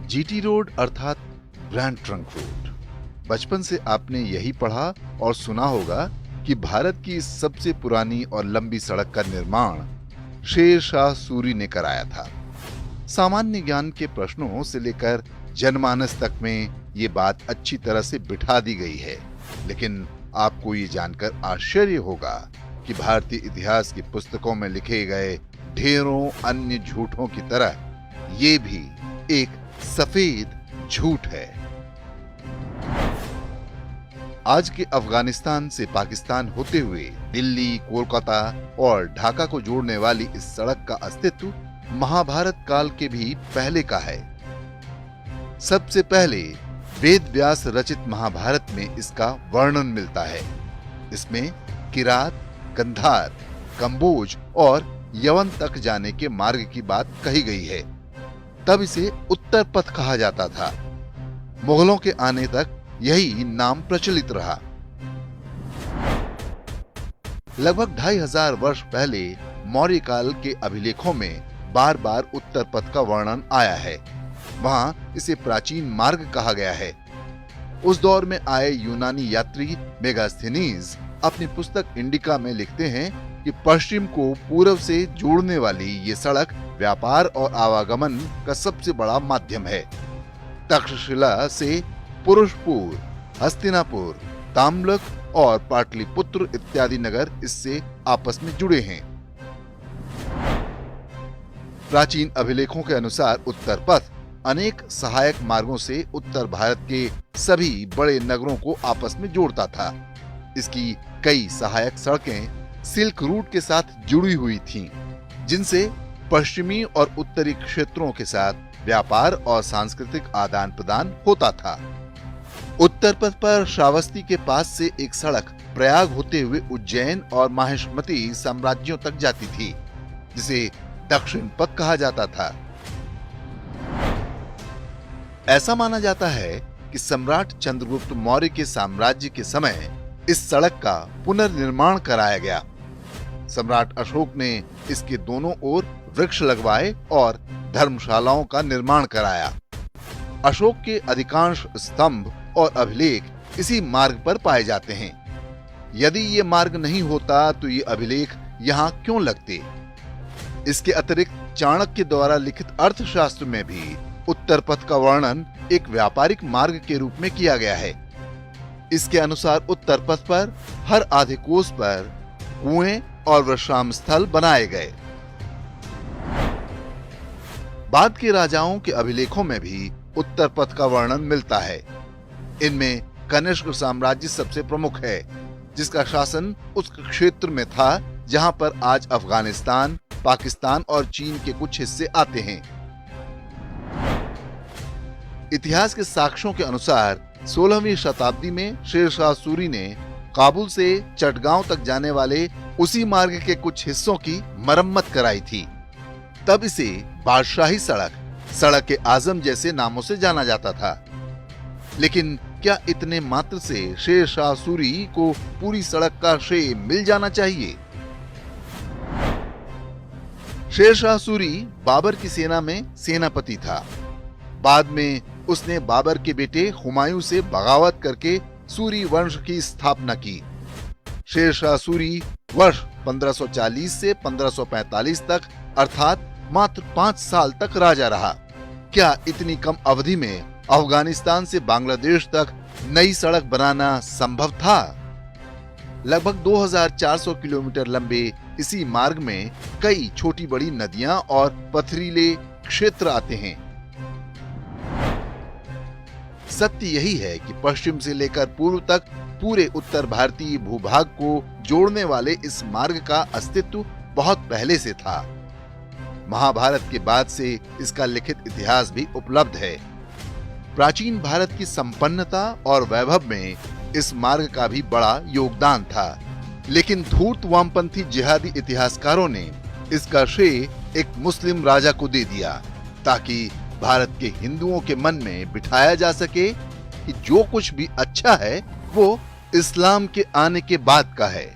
GT road अर्थात grand trunk road. बचपन से आपने यही पढ़ा और सुना होगा कि भारत की इस सबसे पुरानी और लंबी सड़क का निर्माण शेर शाह सूरी ने कराया था। सामान्य ज्ञान के प्रश्नों से लेकर जनमानस तक में ये बात अच्छी तरह से बिठा दी गई है, लेकिन आपको ये जानकर आश्चर्य होगा कि भारतीय इतिहास की पुस्तकों में लिखे गए ढेरों अन्य झूठों की तरह ये भी एक सफेद झूठ है। आज के अफगानिस्तान से पाकिस्तान होते हुए दिल्ली, कोलकाता और ढाका को जोड़ने वाली इस सड़क का अस्तित्व महाभारत काल के भी पहले का है। सबसे पहले वेद व्यास रचित महाभारत में इसका वर्णन मिलता है। इसमें किरात, गंधार, कंबोज और यवन तक जाने के मार्ग की बात कही गई है। तब इसे उत्तर पथ कहा जाता था। मुगलों के आने तक यही नाम प्रचलित रहा। लगभग 2500 वर्ष पहले मौर्य काल के अभिलेखों में बार बार उत्तर पथ का वर्णन आया है। वहां इसे प्राचीन मार्ग कहा गया है। उस दौर में आए यूनानी यात्री मेगास्थनीज अपनी पुस्तक इंडिका में लिखते हैं कि पश्चिम को पूर्व से जोड़ने वाली ये सड़क व्यापार और आवागमन का सबसे बड़ा माध्यम है। तक्षशिला से पुरुषपुर, हस्तिनापुर, ताम्लक और पाटलिपुत्र इत्यादि नगर इससे आपस में जुड़े हैं। प्राचीन अभिलेखों के अनुसार उत्तर पथ अनेक सहायक मार्गों से उत्तर भारत के सभी बड़े नगरों को आपस में जोड़ता था। इसकी कई सहायक सड़कें सिल्क रूट के साथ जुड़ी हुई थीं, जिनसे पश्चिमी और उत्तरी क्षेत्रों के साथ व्यापार और सांस्कृतिक आदान प्रदान होता था। उत्तर पथ पर श्रावस्ती के पास से एक सड़क प्रयाग होते हुए उज्जैन और माहिष्मती साम्राज्यों तक जाती थी, जिसे दक्षिण पथ कहा जाता था। ऐसा माना जाता है कि सम्राट चंद्रगुप्त मौर्य के साम्राज्य के समय इस सड़क का पुनर्निर्माण कराया गया। सम्राट अशोक ने इसके दोनों ओर वृक्ष लगवाए और धर्मशालाओं का निर्माण कराया। अशोक के अधिकांश स्तंभ और अभिलेख इसी मार्ग पर पाए जाते हैं। यदि ये मार्ग नहीं होता तो ये अभिलेख यहाँ क्यों लगते? इसके अतिरिक्त चाणक्य द्वारा लिखित अर्थशास्त्र में भी उत्तर पथ का वर्णन एक व्यापारिक मार्ग के रूप में किया गया है। इसके अनुसार उत्तर पथ पर हर आधे कोस पर कुएं और विश्राम स्थल बनाए गए। बाद के राजाओं के अभिलेखों में भी उत्तर पथ का वर्णन मिलता है। इनमें कनिष्क साम्राज्य सबसे प्रमुख है, जिसका शासन उस क्षेत्र में था जहां पर आज अफगानिस्तान, पाकिस्तान और चीन के कुछ हिस्से आते हैं। इतिहास के साक्ष्यों के अनुसार 16वीं शताब्दी में शेर शाह सूरी ने काबुल से चटगांव तक जाने वाले उसी मार्ग के कुछ हिस्सों की मरम्मत कराई थी। तब इसे बादशाही सड़क, सड़क के आजम जैसे नामों से जाना जाता था। लेकिन क्या इतने मात्र से शेर शाह सूरी को पूरी सड़क का श्रेय मिल जाना चाहिए? शेर शाह सूरी बाबर की सेना में सेनापति था। बाद में उसने बाबर के बेटे हुमायूं से बगावत करके सूरी वंश की स्थापना की। शेर शाह सूरी वर्ष 1540 से 1545 तक अर्थात मात्र 5 साल तक राजा रहा। क्या इतनी कम अवधि में अफगानिस्तान से बांग्लादेश तक नई सड़क बनाना संभव था? लगभग 2400 किलोमीटर लंबे इसी मार्ग में कई छोटी बड़ी नदियां और पथरीले क्षेत्र आते हैं। सत्य यही है कि पश्चिम से लेकर पूर्व तक पूरे उत्तर भारतीय भूभाग को जोड़ने वाले इस मार्ग का अस्तित्व बहुत पहले से था। महाभारत के बाद से इसका लिखित इतिहास भी उपलब्ध है। प्राचीन भारत की संपन्नता और वैभव में इस मार्ग का भी बड़ा योगदान था, लेकिन धूर्त वामपंथी जिहादी इतिहासकारों ने इसका श्रेय एक मुस्लिम राजा को दे दिया, ताकि भारत के हिंदुओं के मन में बिठाया जा सके कि जो कुछ भी अच्छा है वो इस्लाम के आने के बाद का है।